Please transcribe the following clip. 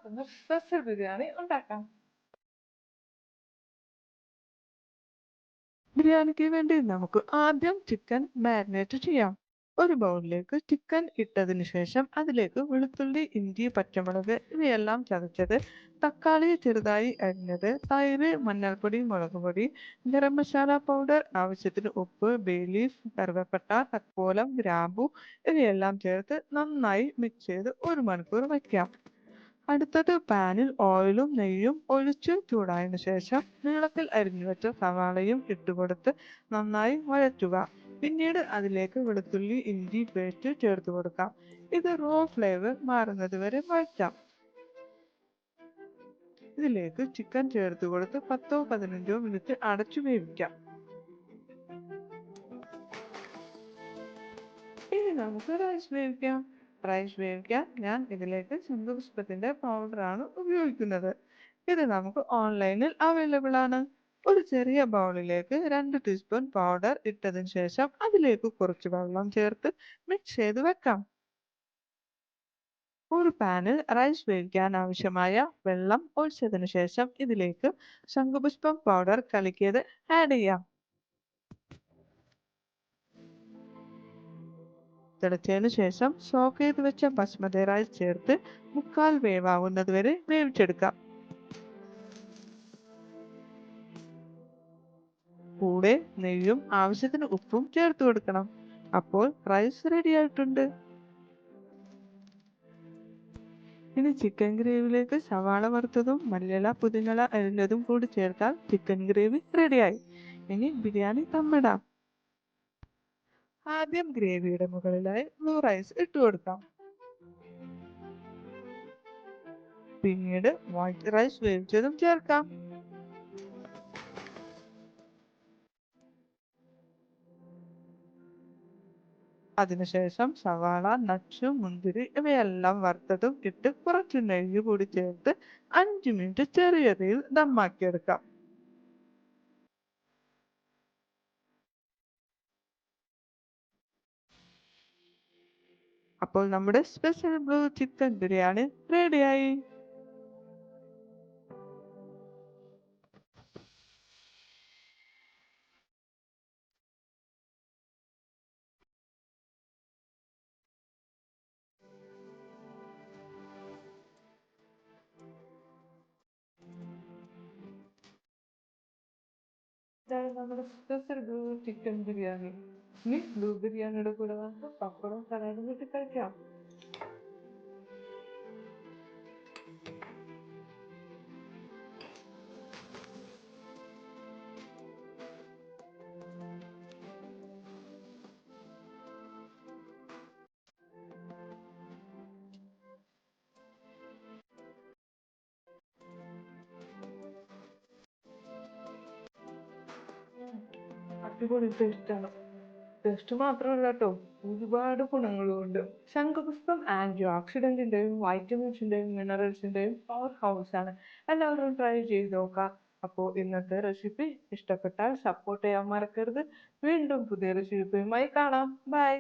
നമുക്കൊന്ന് സ്പെഷ്യൽ ബിരിയാണി ഉണ്ടാക്കാം. ബിരിയാണിക്ക് വേണ്ടി നമുക്ക് ആദ്യം ചിക്കൻ മാരിനേറ്റ് ചെയ്യാം. ഒരു ബൗളിലേക്ക് ചിക്കൻ ഇട്ടതിന് ശേഷം അതിലേക്ക് വെളുത്തുള്ളി, ഇഞ്ചി, പച്ചമുളക് ഇവയെല്ലാം ചതച്ചത്, തക്കാളി ചെറുതായി അരിഞ്ഞത്, തൈര്, മഞ്ഞൾപ്പൊടി, മുളക് പൊടി, ഗരം മസാല പൗഡർ, ആവശ്യത്തിന് ഉപ്പ്, ബേ ലീഫ്, കറുവപ്പട്ട, തക്കോലം, ഗ്രാമ്പു ഇവയെല്ലാം ചേർത്ത് നന്നായി മിക്സ് ചെയ്ത് 1 മണിക്കൂർ വയ്ക്കാം. അടുത്തത് പാനിൽ ഓയിലും നെയ്യും ഒഴിച്ച് ചൂടായതിനു ശേഷം നീളത്തിൽ അരിഞ്ഞു വെച്ച സവാളയും ഇട്ടുകൊടുത്ത് നന്നായി വഴറ്റുക. പിന്നീട് അതിലേക്ക് വെളുത്തുള്ളി ഇഞ്ചി പേസ്റ്റ് ചേർത്ത് കൊടുക്കാം. ഇത് റോ ഫ്ലേവർ മാറുന്നത് വരെ വഴറ്റാം. ഇതിലേക്ക് ചിക്കൻ ചേർത്ത് കൊടുത്ത് 10-15 മിനിറ്റ് അടച്ചു വേവിക്കാം. ഇനി നമുക്ക് റൈസ് വേവിക്കാം. റൈസ് വേവിക്കാൻ ഞാൻ ഇതിലേക്ക് ശംഖുപുഷ്പത്തിന്റെ പൗഡറാണ് ഉപയോഗിക്കുന്നത്. ഇത് നമുക്ക് ഓൺലൈനിൽ അവൈലബിൾ ആണ്. ഒരു ചെറിയ ബൗളിലേക്ക് 2 ടീസ്പൂൺ പൗഡർ ഇട്ടതിന് ശേഷം അതിലേക്ക് കുറച്ച് വെള്ളം ചേർത്ത് മിക്സ് ചെയ്ത് വെക്കാം. ഒരു പാനിൽ റൈസ് വേവിക്കാൻ ആവശ്യമായ വെള്ളം ഒഴിച്ചതിന് ശേഷം ഇതിലേക്ക് ശംഖുപുഷ്പം പൗഡർ കലക്കിയത് ആഡ് ചെയ്യാം. തിളച്ചതിന് ശേഷം സോക്ക് ചെയ്ത് വെച്ച ബസ്മതി റൈസ് ചേർത്ത് 1/4 വേവാകുന്നത് വരെ വേവിച്ചെടുക്കാം. കൂടെ നെയ്യും ആവശ്യത്തിന് ഉപ്പും ചേർത്ത് കൊടുക്കണം. അപ്പോൾ റൈസ് റെഡി ആയിട്ടുണ്ട്. ഇനി ചിക്കൻ ഗ്രേവിയിലേക്ക് സവാള വറുത്തതും മല്ലിയില പുതിനയില അരിഞ്ഞതും കൂടി ചേർത്താൽ ചിക്കൻ ഗ്രേവി റെഡിയായി. ഇനി ബിരിയാണി ദമ്മിടാം. ആദ്യം ഗ്രേവിയുടെ മുകളിലായി ബ്ലൂ റൈസ് ഇട്ട് കൊടുക്കാം. പിന്നീട് വൈറ്റ് റൈസ് വേവിച്ചതും ചേർക്കാം. അതിനുശേഷം സവാള, നട്ട്സ്, മുന്തിരി ഇവയെല്ലാം വറുത്തതും ഇട്ട് കുറച്ച് നെയ്യ് കൂടി ചേർത്ത് 5 മിനിറ്റ് ചെറിയ തീയിൽ ദമ്മാക്കിയെടുക്കാം. അപ്പോൾ നമ്മുടെ സ്പെഷ്യൽ ബ്ലൂ ചിക്കൻ ബിരിയാണി റെഡിയായി. ഇതാണ് നമ്മുടെ സ്പെഷ്യൽ ബ്ലൂ ചിക്കൻ ബിരിയാണി. ഇനി ബ്ലൂ ബിരിയാണിയുടെ കൂടെ നമുക്ക് പപ്പടം സലാഡും കൂട്ടി കഴിക്കാം. അടിപൊളി ടേസ്റ്റാണ്. ടേസ്റ്റ് മാത്രമല്ല കേട്ടോ, ഒരുപാട് ഗുണങ്ങളുമുണ്ട്. ശംഖുപുഷ്പം ആന്റി ഓക്സിഡന്റിന്റെയും വൈറ്റമിൻസിന്റെയും മിനറൽസിന്റെയും പവർ ഹൗസ് ആണ്. എല്ലാവരും ട്രൈ ചെയ്ത് നോക്കാം. അപ്പോൾ ഇന്നത്തെ റെസിപ്പി ഇഷ്ടപ്പെട്ടാൽ സപ്പോർട്ട് ചെയ്യാൻ മറക്കരുത്. വീണ്ടും പുതിയ റെസിപ്പിയുമായി കാണാം. ബൈ.